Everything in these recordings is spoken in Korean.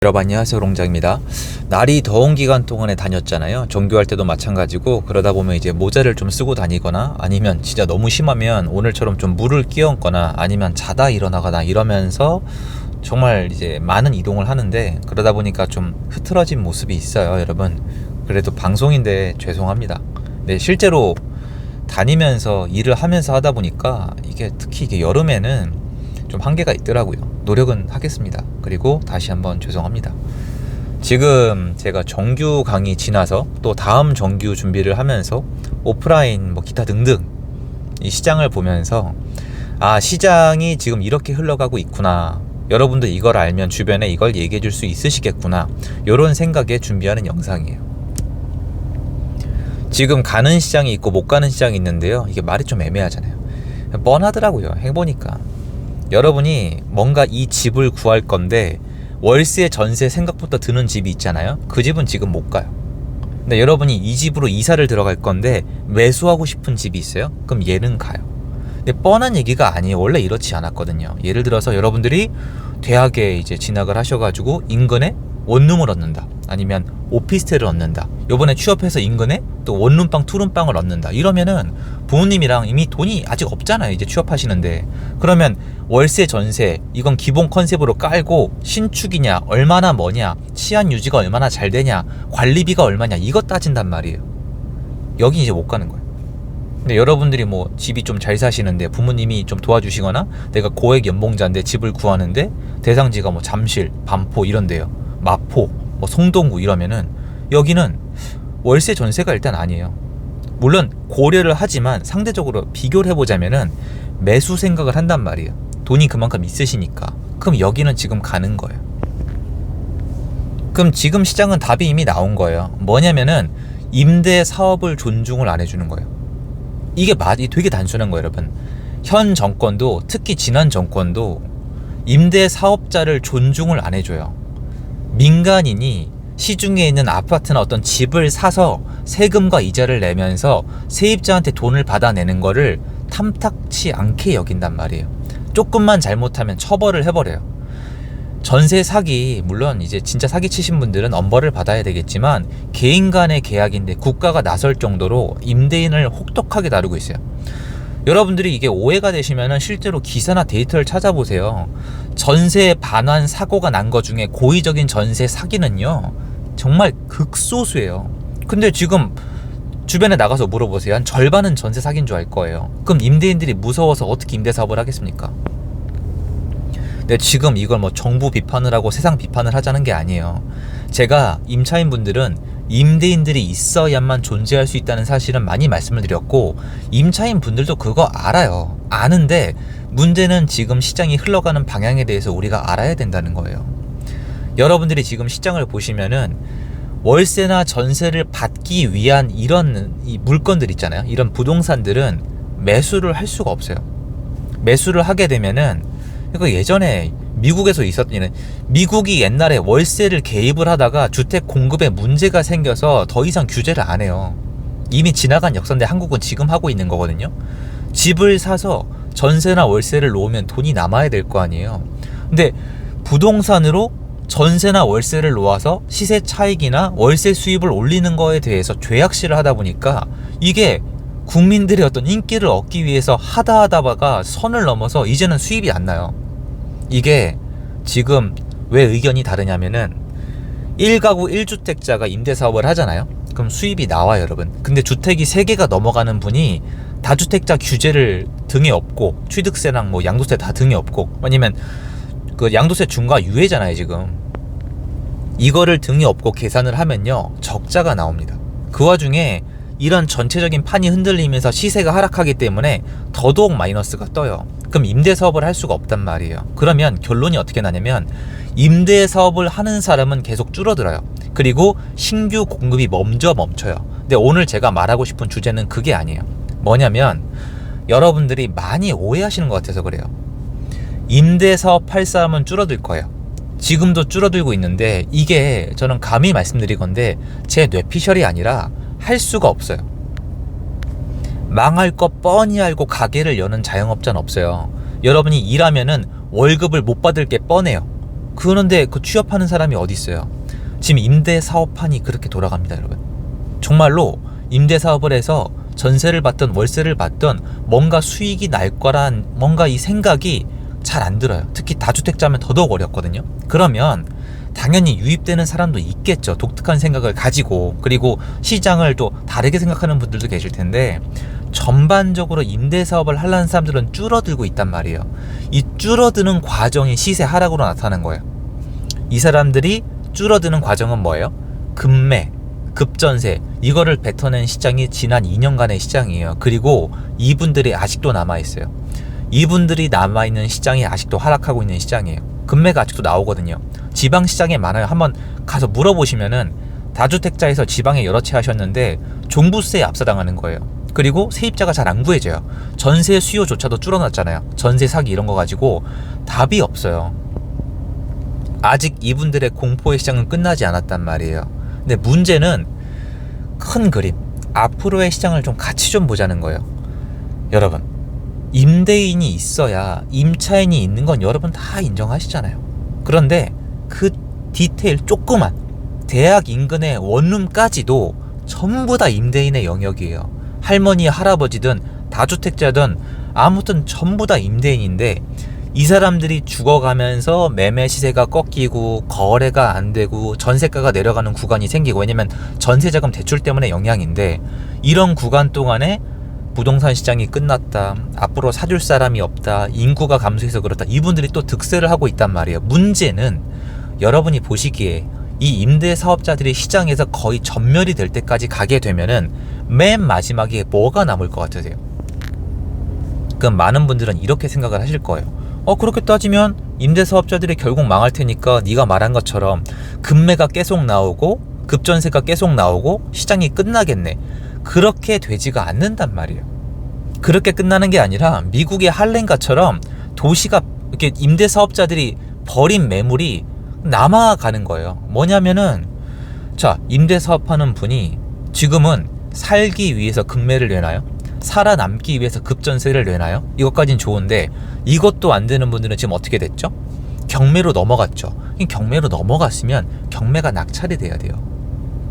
여러분 안녕하세요, 롱장입니다. 날이 더운 기간 동안에 다녔잖아요. 정규할 때도 마찬가지고, 그러다 보면 이제 모자를 좀 쓰고 다니거나, 아니면 진짜 너무 심하면 오늘처럼 좀 물을 끼얹거나, 아니면 자다 일어나거나 이러면서 정말 이제 많은 이동을 하는데, 그러다 보니까 좀 흐트러진 모습이 있어요, 여러분. 그래도 방송인데 죄송합니다. 네, 실제로 다니면서 일을 하면서 하다 보니까 특히 이게 여름에는 좀 한계가 있더라고요. 노력은 하겠습니다. 그리고 다시 한번 죄송합니다. 지금 제가 정규 강의 지나서 또 다음 정규 준비를 하면서 오프라인 기타 등등 이 시장을 보면서 시장이 지금 이렇게 흘러가고 있구나, 여러분도 이걸 알면 주변에 이걸 얘기해 줄 수 있으시겠구나, 이런 생각에 준비하는 영상이에요. 지금 가는 시장이 있고 못 가는 시장이 있는데요, 이게 말이 좀 애매하잖아요. 뻔하더라고요, 해보니까. 여러분이 뭔가 이 집을 구할 건데 월세 전세 생각부터 드는 집이 있잖아요. 그 집은 지금 못 가요. 근데 여러분이 이 집으로 이사를 들어갈 건데 매수하고 싶은 집이 있어요. 그럼 얘는 가요. 근데 뻔한 얘기가 아니에요. 원래 이렇지 않았거든요. 예를 들어서 여러분들이 대학에 이제 진학을 하셔가지고 인근에 원룸을 얻는다, 아니면 오피스텔을 얻는다, 요번에 취업해서 인근에 또 원룸방 투룸방을 얻는다, 이러면은 부모님이랑 이미 돈이 아직 없잖아요, 이제 취업하시는데. 그러면 월세 전세 이건 기본 컨셉으로 깔고, 신축이냐, 얼마나 뭐냐, 치안 유지가 얼마나 잘 되냐, 관리비가 얼마냐, 이거 따진단 말이에요. 여기 이제 못 가는 거예요. 근데 여러분들이 집이 좀 잘 사시는데 부모님이 좀 도와주시거나, 내가 고액 연봉자인데 집을 구하는데 대상지가 잠실, 반포 이런데요, 마포, 송동구 이러면은 여기는 월세 전세가 일단 아니에요. 물론 고려를 하지만 상대적으로 비교를 해보자면은 매수 생각을 한단 말이에요. 돈이 그만큼 있으시니까. 그럼 여기는 지금 가는 거예요. 그럼 지금 시장은 답이 이미 나온 거예요. 뭐냐면은 임대 사업을 존중을 안 해주는 거예요. 이게 말이 되게 단순한 거예요, 여러분. 현 정권도, 특히 지난 정권도 임대 사업자를 존중을 안 해줘요. 민간인이 시중에 있는 아파트나 어떤 집을 사서 세금과 이자를 내면서 세입자한테 돈을 받아내는 거를 탐탁치 않게 여긴단 말이에요. 조금만 잘못하면 처벌을 해버려요. 전세 사기, 물론 이제 진짜 사기 치신 분들은 엄벌을 받아야 되겠지만, 개인 간의 계약인데 국가가 나설 정도로 임대인을 혹독하게 다루고 있어요. 여러분들이 이게 오해가 되시면은 실제로 기사나 데이터를 찾아보세요. 전세 반환 사고가 난 것 중에 고의적인 전세 사기는요, 정말 극소수예요. 근데 지금 주변에 나가서 물어보세요. 한 절반은 전세 사기인 줄 알 거예요. 그럼 임대인들이 무서워서 어떻게 임대 사업을 하겠습니까? 근데 지금 이걸 정부 비판을 하고 세상 비판을 하자는 게 아니에요. 제가 임차인 분들은 임대인들이 있어야만 존재할 수 있다는 사실은 많이 말씀을 드렸고, 임차인 분들도 그거 알아요. 아는데 문제는 지금 시장이 흘러가는 방향에 대해서 우리가 알아야 된다는 거예요. 여러분들이 지금 시장을 보시면은 월세나 전세를 받기 위한 이런 이 물건들 있잖아요. 이런 부동산들은 매수를 할 수가 없어요. 매수를 하게 되면은, 이거 예전에 미국에서 있었던 일은, 미국이 옛날에 월세를 개입을 하다가 주택 공급에 문제가 생겨서 더 이상 규제를 안 해요. 이미 지나간 역사인데 한국은 지금 하고 있는 거거든요. 집을 사서 전세나 월세를 놓으면 돈이 남아야 될 거 아니에요. 근데 부동산으로 전세나 월세를 놓아서 시세 차익이나 월세 수입을 올리는 거에 대해서 죄악시를 하다 보니까, 이게 국민들의 어떤 인기를 얻기 위해서 하다가 선을 넘어서 이제는 수입이 안 나요. 이게 지금 왜 의견이 다르냐면은, 1가구 1주택자가 임대사업을 하잖아요. 그럼 수입이 나와요, 여러분. 근데 주택이 3개가 넘어가는 분이 다주택자 규제를 등에 업고, 취득세랑 양도세 다 등에 업고, 아니면 그 양도세 중과 유예잖아요, 지금. 이거를 등에 업고 계산을 하면요, 적자가 나옵니다. 그 와중에 이런 전체적인 판이 흔들리면서 시세가 하락하기 때문에 더더욱 마이너스가 떠요. 그럼 임대 사업을 할 수가 없단 말이에요. 그러면 결론이 어떻게 나냐면, 임대 사업을 하는 사람은 계속 줄어들어요. 그리고 신규 공급이 멈춰요. 근데 오늘 제가 말하고 싶은 주제는 그게 아니에요. 뭐냐면, 여러분들이 많이 오해하시는 것 같아서 그래요. 임대 사업 할 사람은 줄어들 거예요. 지금도 줄어들고 있는데, 이게 저는 감히 말씀드리건데 제 뇌피셜이 아니라 할 수가 없어요. 망할 거 뻔히 알고 가게를 여는 자영업자는 없어요. 여러분이 일하면은 월급을 못 받을 게 뻔해요. 그런데 그 취업하는 사람이 어디 있어요? 지금 임대 사업판이 그렇게 돌아갑니다, 여러분. 정말로 임대 사업을 해서 전세를 받든 월세를 받든 뭔가 수익이 날 거란 뭔가 이 생각이 잘 안 들어요. 특히 다주택자면 더더욱 어렵거든요. 그러면 당연히 유입되는 사람도 있겠죠. 독특한 생각을 가지고. 그리고 시장을 또 다르게 생각하는 분들도 계실 텐데, 전반적으로 임대 사업을 하려는 사람들은 줄어들고 있단 말이에요. 이 줄어드는 과정이 시세 하락으로 나타나는 거예요. 이 사람들이 줄어드는 과정은 뭐예요? 급매, 급전세, 이거를 뱉어낸 시장이 지난 2년간의 시장이에요. 그리고 이분들이 아직도 남아있어요. 이분들이 남아있는 시장이 아직도 하락하고 있는 시장이에요. 급매가 아직도 나오거든요. 지방시장에 많아요. 한번 가서 물어보시면은 다주택자에서 지방에 여러 채 하셨는데 종부세에 압사당하는 거예요. 그리고 세입자가 잘 안 구해져요. 전세 수요조차도 줄어났잖아요. 전세 사기 이런 거 가지고 답이 없어요. 아직 이분들의 공포의 시장은 끝나지 않았단 말이에요. 근데 문제는 큰 그림, 앞으로의 시장을 좀 같이 좀 보자는 거예요. 여러분, 임대인이 있어야 임차인이 있는 건 여러분 다 인정하시잖아요. 그런데 그 디테일 조그만 대학 인근의 원룸까지도 전부 다 임대인의 영역이에요. 할머니, 할아버지든 다주택자든 아무튼 전부 다 임대인인데, 이 사람들이 죽어가면서 매매 시세가 꺾이고 거래가 안 되고 전세가가 내려가는 구간이 생기고, 왜냐면 전세자금 대출 때문에 영향인데, 이런 구간 동안에 부동산 시장이 끝났다, 앞으로 사줄 사람이 없다, 인구가 감소해서 그렇다, 이분들이 또 득세를 하고 있단 말이에요. 문제는 여러분이 보시기에 이 임대 사업자들이 시장에서 거의 전멸이 될 때까지 가게 되면은 맨 마지막에 뭐가 남을 것 같으세요? 그럼 많은 분들은 이렇게 생각을 하실 거예요. 그렇게 따지면 임대 사업자들이 결국 망할 테니까 네가 말한 것처럼 급매가 계속 나오고 급전세가 계속 나오고 시장이 끝나겠네. 그렇게 되지가 않는단 말이에요. 그렇게 끝나는 게 아니라 미국의 할렘가처럼 도시가 이렇게 임대 사업자들이 버린 매물이 남아가는 거예요. 뭐냐면은, 자, 임대 사업하는 분이 지금은 살기 위해서 급매를 내나요? 살아남기 위해서 급전세를 내나요? 이것까진 좋은데, 이것도 안 되는 분들은 지금 어떻게 됐죠? 경매로 넘어갔죠. 경매로 넘어갔으면 경매가 낙찰이 돼야 돼요.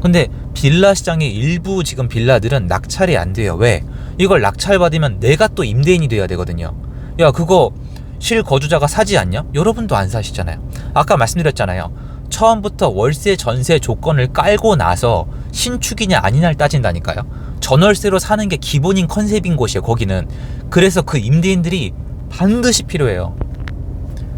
근데 빌라 시장의 일부 지금 빌라들은 낙찰이 안 돼요. 왜? 이걸 낙찰받으면 내가 또 임대인이 돼야 되거든요. 야, 그거 실거주자가 사지 않냐? 여러분도 안 사시잖아요. 아까 말씀드렸잖아요. 처음부터 월세 전세 조건을 깔고 나서 신축이냐 아니냐를 따진다니까요. 전월세로 사는 게 기본인 컨셉인 곳이에요, 거기는. 그래서 그 임대인들이 반드시 필요해요.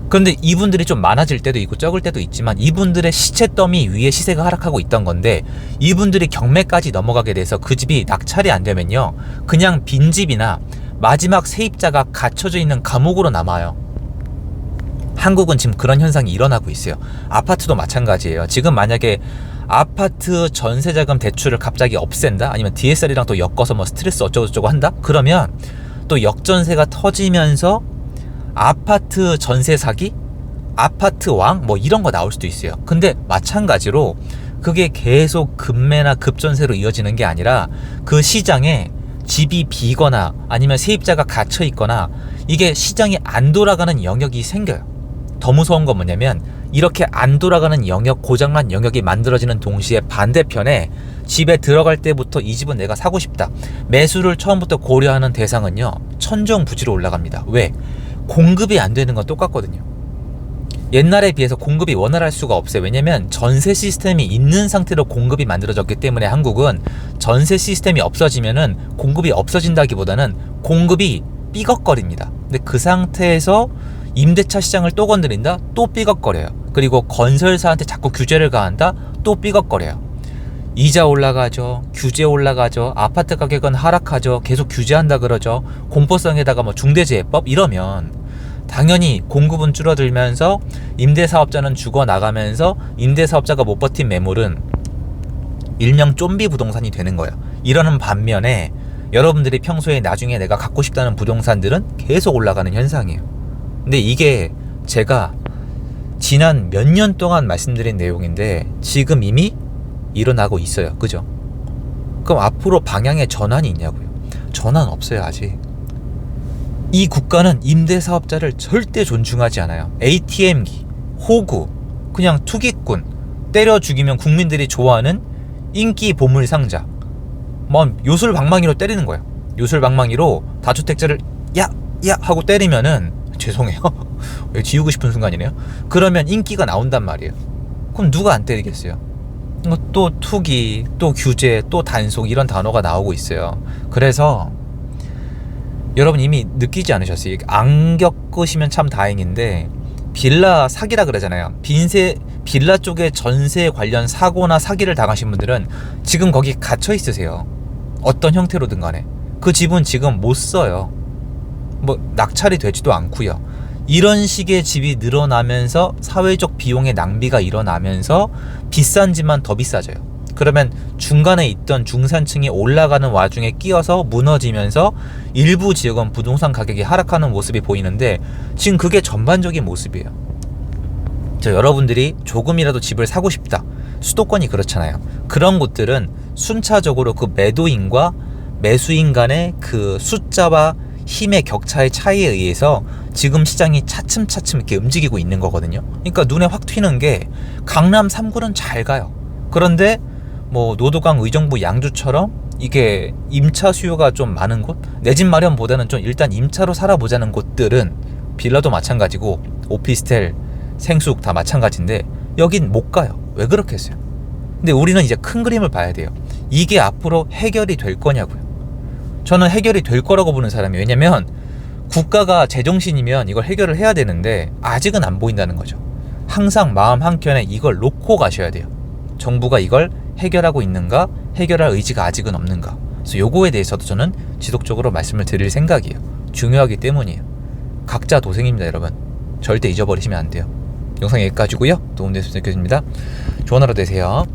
그런데 이분들이 좀 많아질 때도 있고 적을 때도 있지만, 이분들의 시체 더미 위에 시세가 하락하고 있던 건데, 이분들이 경매까지 넘어가게 돼서 그 집이 낙찰이 안 되면요, 그냥 빈집이나 마지막 세입자가 갇혀져 있는 감옥으로 남아요. 한국은 지금 그런 현상이 일어나고 있어요. 아파트도 마찬가지예요. 지금 만약에 아파트 전세자금 대출을 갑자기 없앤다, 아니면 DSR이랑 또 엮어서 뭐 스트레스 어쩌고저쩌고 한다? 그러면 또 역전세가 터지면서 아파트 전세 사기? 아파트 왕? 뭐 이런 거 나올 수도 있어요. 근데 마찬가지로 그게 계속 급매나 급전세로 이어지는 게 아니라, 그 시장에 집이 비거나 아니면 세입자가 갇혀 있거나 이게 시장이 안 돌아가는 영역이 생겨요. 더 무서운 건 뭐냐면, 이렇게 안 돌아가는 영역, 고장난 영역이 만들어지는 동시에 반대편에 집에 들어갈 때부터 이 집은 내가 사고 싶다, 매수를 처음부터 고려하는 대상은요, 천정부지로 올라갑니다. 왜? 공급이 안 되는 건 똑같거든요. 옛날에 비해서 공급이 원활할 수가 없어요. 왜냐면 전세 시스템이 있는 상태로 공급이 만들어졌기 때문에, 한국은 전세 시스템이 없어지면은 공급이 없어진다기보다는 공급이 삐걱거립니다. 근데 그 상태에서 임대차 시장을 또 건드린다? 또 삐걱거려요. 그리고 건설사한테 자꾸 규제를 가한다? 또 삐걱거려요. 이자 올라가죠. 규제 올라가죠. 아파트 가격은 하락하죠. 계속 규제한다 그러죠. 공포성에다가 뭐 중대재해법 이러면 당연히 공급은 줄어들면서 임대사업자는 죽어나가면서 임대사업자가 못 버틴 매물은 일명 좀비 부동산이 되는 거예요. 이러는 반면에 여러분들이 평소에 나중에 내가 갖고 싶다는 부동산들은 계속 올라가는 현상이에요. 근데 이게 제가 지난 몇 년 동안 말씀드린 내용인데 지금 이미 일어나고 있어요. 그죠? 그럼 앞으로 방향에 전환이 있냐고요? 전환 없어요, 아직. 이 국가는 임대사업자를 절대 존중하지 않아요. ATM기, 호구, 그냥 투기꾼, 때려 죽이면 국민들이 좋아하는 인기 보물 상자, 뭐 요술방망이로 때리는 거예요. 요술방망이로 다주택자를 야 하고 때리면은, 죄송해요, 지우고 싶은 순간이네요. 그러면 인기가 나온단 말이에요. 그럼 누가 안 때리겠어요? 또 투기, 또 규제, 또 단속, 이런 단어가 나오고 있어요. 그래서 여러분 이미 느끼지 않으셨어요? 안 겪으시면 참 다행인데, 빌라 사기라 그러잖아요. 빌라 쪽에 전세 관련 사고나 사기를 당하신 분들은 지금 거기 갇혀 있으세요. 어떤 형태로든 간에 그 집은 지금 못 써요. 뭐 낙찰이 되지도 않고요. 이런 식의 집이 늘어나면서 사회적 비용의 낭비가 일어나면서 비싼 집만 더 비싸져요. 그러면 중간에 있던 중산층이 올라가는 와중에 끼어서 무너지면서 일부 지역은 부동산 가격이 하락하는 모습이 보이는데, 지금 그게 전반적인 모습이에요. 여러분들이 조금이라도 집을 사고 싶다, 수도권이 그렇잖아요. 그런 곳들은 순차적으로 그 매도인과 매수인 간의 그 숫자와 힘의 격차의 차이에 의해서 지금 시장이 차츰차츰 이렇게 움직이고 있는 거거든요. 그러니까 눈에 확 튀는 게, 강남 3구는 잘 가요. 그런데 뭐 노도강, 의정부, 양주처럼 이게 임차 수요가 좀 많은 곳, 내 집 마련보다는 좀 일단 임차로 살아보자는 곳들은, 빌라도 마찬가지고 오피스텔, 생숙 다 마찬가지인데 여긴 못 가요. 왜 그렇겠어요? 근데 우리는 이제 큰 그림을 봐야 돼요. 이게 앞으로 해결이 될 거냐고요. 저는 해결이 될 거라고 보는 사람이에요. 왜냐면 국가가 제정신이면 이걸 해결을 해야 되는데 아직은 안 보인다는 거죠. 항상 마음 한켠에 이걸 놓고 가셔야 돼요. 정부가 이걸 해결하고 있는가, 해결할 의지가 아직은 없는가. 그래서 요거에 대해서도 저는 지속적으로 말씀을 드릴 생각이에요. 중요하기 때문이에요. 각자 도생입니다, 여러분. 절대 잊어버리시면 안 돼요. 영상 여기까지고요. 도움되셨으면 좋겠습니다. 좋은 하루 되세요.